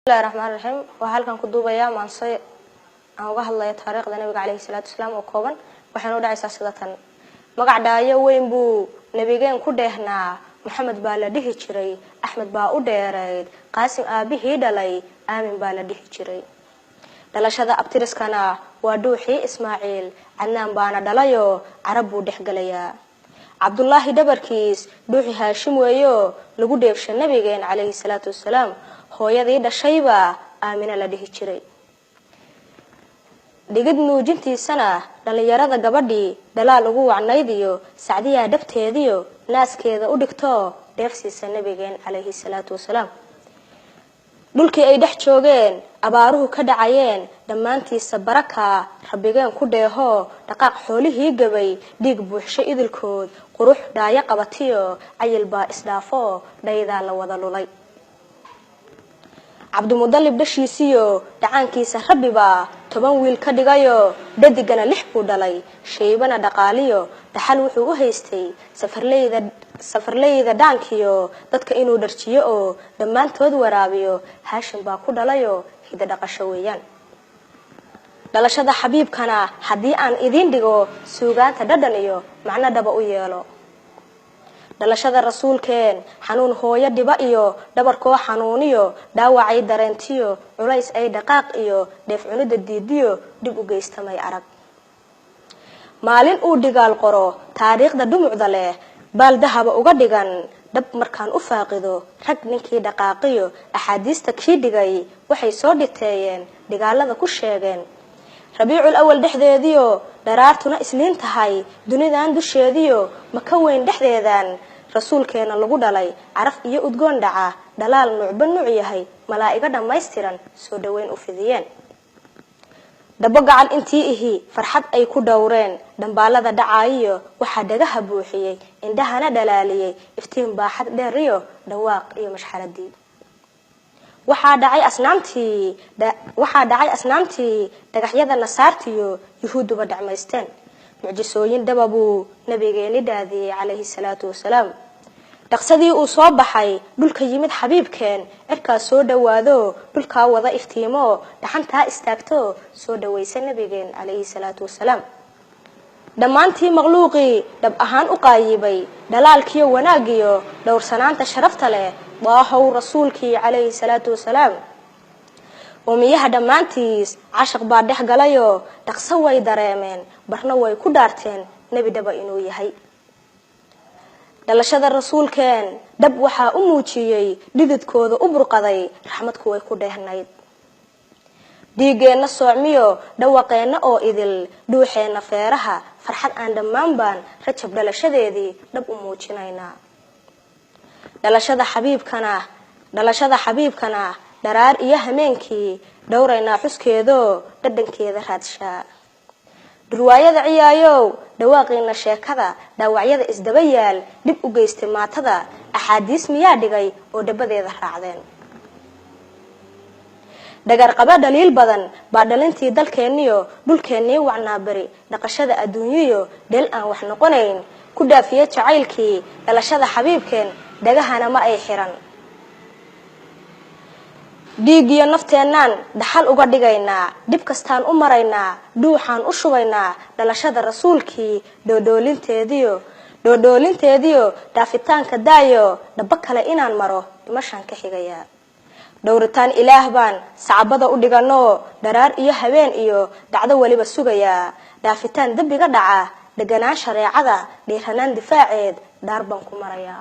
الله الرحمن الرحيم وهالكن كدوبايا مانسي aan uga hadlayo taariikhda nabiga kaleey salaatu salaam oo kooban waxaan u dhacaysaa sidatan magac dhaayo weyn buu nabigeen ku dheehnaa maxamed baa la dhihi jiray axmed baa u dheereed qaasim aabihii dhalay aamin baa la dhihi jiray dhalashada abtiriskana waa dhuuxii ismaaciil annaan baana dhalayo carab buu dhexgalaya abdullaahi dabarkiis dhuuxi haashim weeyo lagu dheefshay nabigeen kaleey salaatu salaam hooyadii dhashayba aamina la dhihi jiray digid nuujintiisana dhalinyarada gabadhii dalaal ugu wacnaydiyo sacdiya dhabteediyo naaskeeda u dhigto dheefsiisa nabigeen kaleey salaatu wasalaam dhulkii ay dhex joogeen abaaruhu ka dhacayeen dhamaantiisa baraka rabbigeen ku dheeho dhaqaaq xoolihii gabay dhiig buuxshay idilkood qurux dhaaya qabatiyo ayil baa isdhaafo dhayda la wada lulay abdumudallib dhashiisiyo dhacaankiisa rabbiba 10 wiil ka dhigayo dadigana 6 buu dhalay sheebana dhaqaaliyo dhaxal wuxuu u haystay safarleyda dhaankiyo dadka inuu dharjiyo oo dhamaantood waraabiyo haashim baa ku dhalayo hida dhaqasho weeyaan dhalashada xabiibkana hadii aan idin dhigo suugaanta dhadhan iyo macna dhaba u yeelo dhalashada rasuulkeen xanuun hooyo dhiba iyo dhabarkoo xanuuniyo dhaawacay dareentiyo culays ay dhaqaaq iyo dheef cunida diidiyo dib u geystamay arag maalin uu dhigaal qoro taariikhda dhumucda leh baal dahaba uga dhigan dab markaan u faaqido rag ninkii dhaqaaqiyo axaadiista kii dhigay waxay soo dhiteeyeen dhigaalada ku sheegeen rabiicul awal dhexdeediyo daraartuna isniin tahay dunidan dusheediyo ma ka weyn dhexdeedan rasuulkeena lagu dhalay caraf iyo udgoon dhaca dhalaal nuucba nuuc yahay malaa'iga dhameystiran soo dhaweyn u fidiyeen dabo gacan intii ihi farxad ay ku dhowreen dambaalada dhacaayo waxa dhagaha buuxiyay indhahana dhalaaliyay iftiin baaxad dheer iyo dhawaaq iyo mashxaradii waxa dhacay asnaamtii dhagaxyada nasaartiyo yuhuuduba dhacmeysteen mucjisooyin dababu nabigeeni daadiyay kaleey salaatu wasalaam dhaqsadii uu soo baxay dhulka yimid xabiibkeen cirka soo dhawaado dhulka wada iftiimo dhaxanta istaagto soo dhawaysa nabigeen kaleey salaatu wasalaam dhamaantii makhluuqi dab ahaan u qaayibay dhalaalkiyo wanaagiyo dhowrsanaanta sharafta leh waahow rasuulkii kaleey salaatu wasalaam umiyaha dhamaantiis cashaq baa dhex galayo dhaqso way dareemeen barna way ku dhaarteen nabi daba inuu yahay dhalashada rasuulkeen dab waxa u muujiyay dhididkooda u burqaday raxmadku way ku dheehnayd dhiigeena soocmiyo dhawaqeena oo idil dhuuxeena feeraha farxad aan dhamaan baan rajab dhalashadeedii dab u muujinayna dhalashada xabiibkana daraar iyo hameenkii dhowrayna xuskeedo dhadhankeeda raadsha durwaayada ciyaayow dhawaaqina sheekada dhaawacyada isdaba yaal dib u geystay maatada axaadiis miyaa dhigay oo dhabadeeda raacdeen dhagar qaba dhaliil badan baa dhalintii dalkeeniyo dhulkeenii wacnaa bari dhaqashada adduunyiyo dheel aan wax noqonayn ku dhaafiye jacaylkii dhalashada xabiibkeen dhagahana ma ay xiran dhiigiyo nafteenan dhaxal uga dhigaynaa dib kastaan u maraynaa dhuuxaan u shubaynaa dhalashada rasuulkii doodoolinteediyo dhaafitaanka daayo dhaba kale inaan maro dhimashaan ka xigaya dhowritaan ilaah baan sacabada u dhigano daraar iyo habeen iyo dhacdo waliba sugaya dhaafitaan dambiga dhaca deganaan shareecada dhiiranaan difaaceed dhaar baan ku maraya